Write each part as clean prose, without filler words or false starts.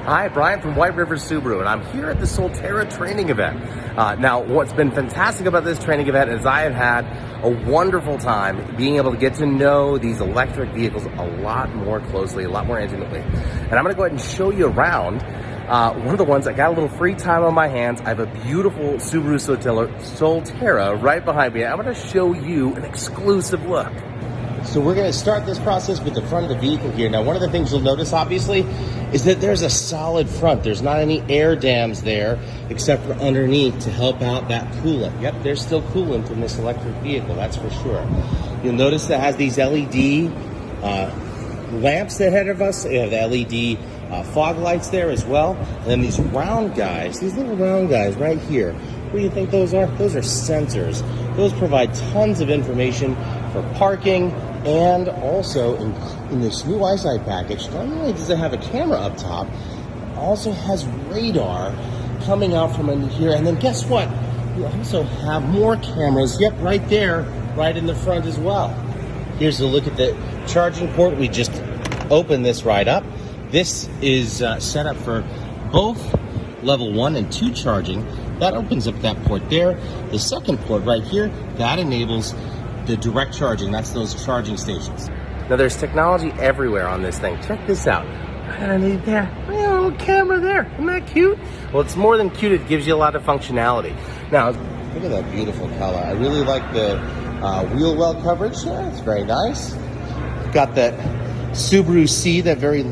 Hi, Brian from White River Subaru, and I'm here at the Solterra training event. Now, what's been fantastic about this training event is I have had a wonderful time being able to get to know these electric vehicles a lot more closely, a lot more intimately. And I'm gonna go ahead and show you around one of the ones. I got a little free time on my hands. I have a beautiful Subaru Solterra right behind me. I'm gonna show you an exclusive look. So we're going to start this process with the front of the vehicle here. Now, one of the things you'll notice, obviously, is that there's a solid front. There's not any air dams there, except for underneath to help out that coolant. Yep, there's still coolant in this electric vehicle, that's for sure. You'll notice that it has these LED lamps ahead of us. They have the LED fog lights there as well. And then these round guys, these little round guys right here. What do you think those are? Those are sensors. Those provide tons of information for parking. And also in this new eyesight package, not only does it have a camera up top, it also has radar coming out from under here. And then guess what? You also have more cameras, yep, right there, right in the front as well. Here's a look at the charging port. We just opened this right up. This is set up for both level 1 and 2 charging. That opens up that port there. The second port right here, that enables the direct charging. That's those charging stations. Now there's technology everywhere on this thing. Check this out. Right underneath there, a little camera there. Isn't that cute? Well, it's more than cute. It gives you a lot of functionality. Now, look at that beautiful color. I really like the wheel well coverage. Yeah, it's very nice. Got that Subaru C, that very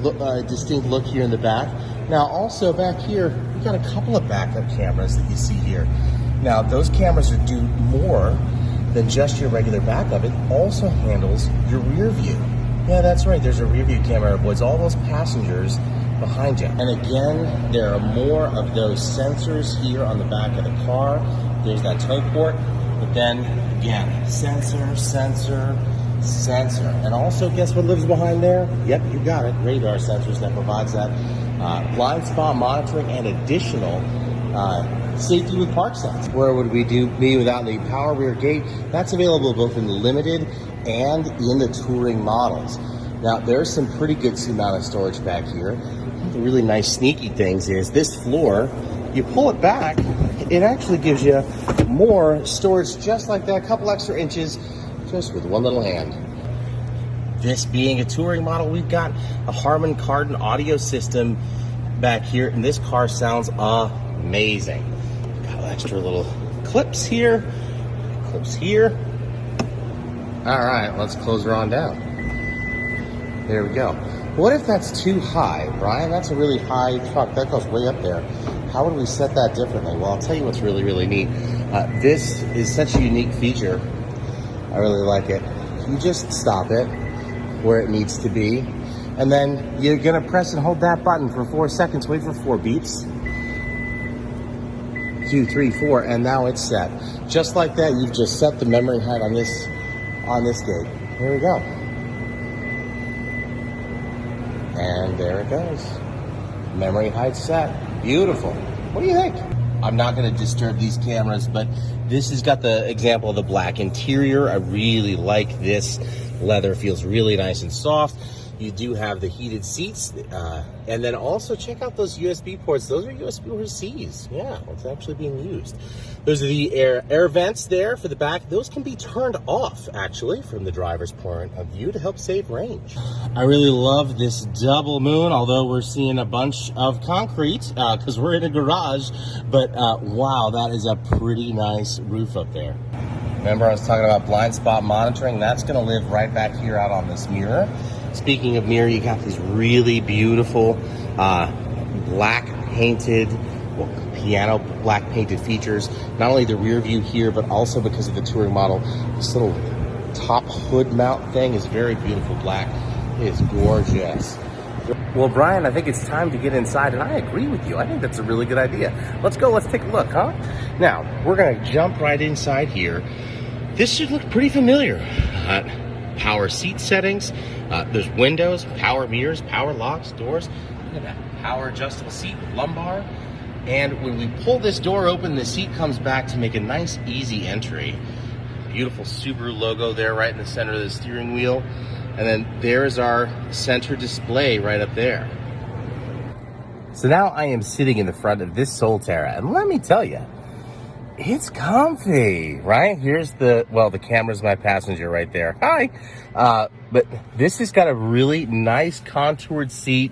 distinct look here in the back. Now, also back here, we've got a couple of backup cameras that you see here. Now, those cameras are do more than just your regular backup. It also handles your rear view. Yeah, that's right. There's a rear view camera that avoids all those passengers behind you. And again, there are more of those sensors here on the back of the car. There's that tow port, but then again, sensor, sensor, sensor. And also, guess what lives behind there? Yep, you got it. Radar sensors that provides that blind spot monitoring and additional safety with park signs. Where would we be without the power rear gate? That's available both in the limited and in the touring models. Now, there's some pretty good amount of storage back here. One of the really nice sneaky things is this floor, you pull it back, it actually gives you more storage just like that, a couple extra inches, just with one little hand. This being a touring model, we've got a Harman Kardon audio system back here, and this car sounds amazing. Got extra little clips here, clips here. All right, let's close her on down. There we go. What if that's too high, Brian? That's a really high truck. That goes way up there. How would we set that differently? Well, I'll tell you what's really, really neat. This is such a unique feature. I really like it. You just stop it where it needs to be, and then you're gonna press and hold that button for 4 seconds, wait for 4 beeps. 2, 3, 4, and now it's set. Just like that, you've just set the memory height on this gate. Here we go. And there it goes. Memory height set. Beautiful. What do you think? I'm not going to disturb these cameras, but this has got the example of the black interior. I really like this. Leather feels really nice and soft. You do have the heated seats, and then also check out those USB ports. Those are USB-Cs. Yeah, it's actually being used. Those are the air vents there for the back. Those can be turned off, actually, from the driver's point of view to help save range. I really love this double moon, although we're seeing a bunch of concrete because we're in a garage. But wow, that is a pretty nice roof up there. Remember I was talking about blind spot monitoring? That's going to live right back here out on this mirror. Speaking of mirror, you got these really beautiful black painted, piano black painted features. Not only the rear view here, but also because of the touring model, this little top hood mount thing is very beautiful black. It is gorgeous. Well, Brian, I think it's time to get inside, and I agree with you. I think that's a really good idea. Let's go, let's take a look, huh? Now, we're gonna jump right inside here. This should look pretty familiar. Power seat settings, there's windows, power mirrors, power locks, doors. Look at that, power adjustable seat with lumbar. And when we pull this door open, the seat comes back to make a nice, easy entry. Beautiful Subaru logo there right in the center of the steering wheel. And then there's our center display right up there. So now I am sitting in the front of this Solterra, and let me tell you, it's comfy, right? Here's the camera's my passenger right there. Hi. But this has got a really nice contoured seat,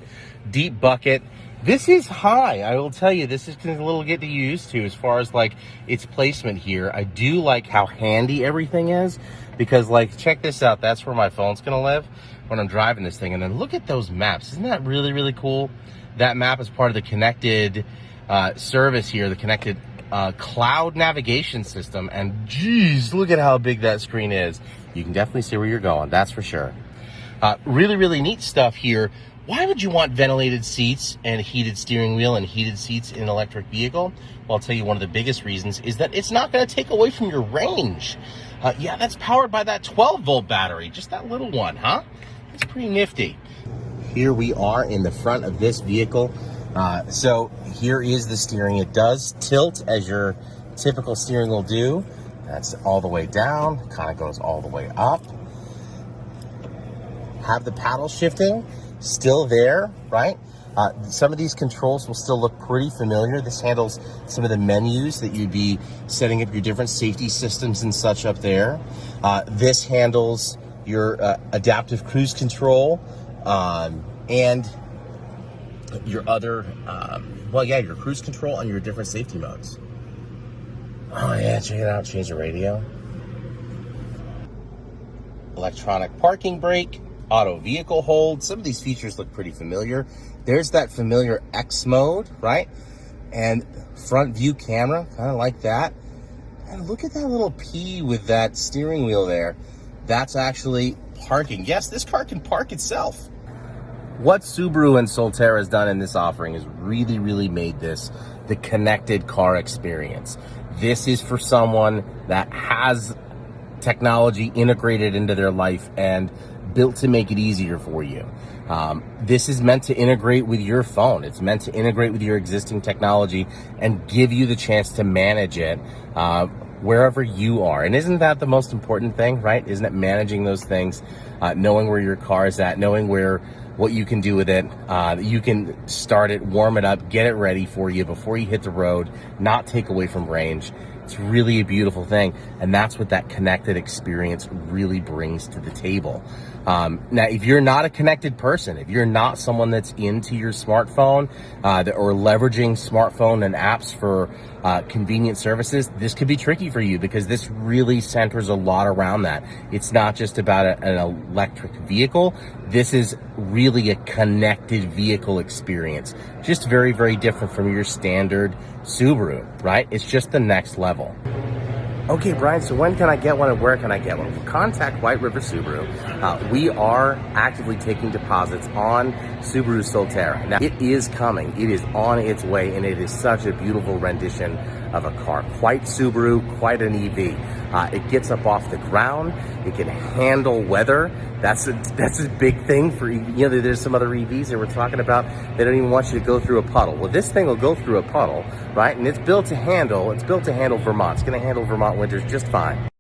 deep bucket. This is high. I will tell you, this is a little get used to as far as like its placement here. I do like how handy everything is because, like, check this out. That's where my phone's gonna live when I'm driving this thing. And then look at those maps. Isn't that really, really cool? That map is part of the connected service here, the connected cloud navigation system. And geez, look at how big that screen is. You can definitely see where you're going, that's for sure. Really, really neat stuff here. Why would you want ventilated seats and a heated steering wheel and heated seats in an electric vehicle? Well, I'll tell you one of the biggest reasons is that it's not going to take away from your range. Yeah, that's powered by that 12-volt battery, just that little one, huh? It's pretty nifty. Here we are in the front of this vehicle. So here is the steering. It does tilt as your typical steering will do. That's all the way down, kind of goes all the way up. Have the paddle shifting still there, right? Some of these controls will still look pretty familiar. This handles some of the menus that you'd be setting up your different safety systems and such up there. This handles your adaptive cruise control and your other, your cruise control and your different safety modes. Oh yeah, check it out, change the radio. Electronic parking brake, auto vehicle hold. Some of these features look pretty familiar. There's that familiar X mode, right? And front view camera, kind of like that. And look at that little P with that steering wheel there. That's actually parking. Yes, this car can park itself. What Subaru and Solterra has done in this offering is really, really made this the connected car experience. This is for someone that has technology integrated into their life and built to make it easier for you. This is meant to integrate with your phone. It's meant to integrate with your existing technology and give you the chance to manage it wherever you are. And isn't that the most important thing, right? Isn't it managing those things, knowing where your car is at, knowing what you can do with it. You can start it, warm it up, get it ready for you before you hit the road, not take away from range. It's really a beautiful thing, and that's what that connected experience really brings to the table. Now, if you're not a connected person, if you're not someone that's into your smartphone or leveraging smartphone and apps for convenient services, this could be tricky for you because this really centers a lot around that. It's not just about an electric vehicle. This is really a connected vehicle experience. Just very, very different from your standard Subaru, right? It's just the next level. Okay, Brian, so when can I get one and where can I get one? Well, contact White River Subaru. We are actively taking deposits on Subaru Solterra. Now, it is coming. It is on its way, and it is such a beautiful rendition of a car. Quite Subaru, quite an EV. It gets up off the ground. It can handle weather. That's a big thing for, there's some other EVs that we're talking about. They don't even want you to go through a puddle. Well, this thing will go through a puddle, right? And it's built to handle Vermont. It's going to handle Vermont winters just fine.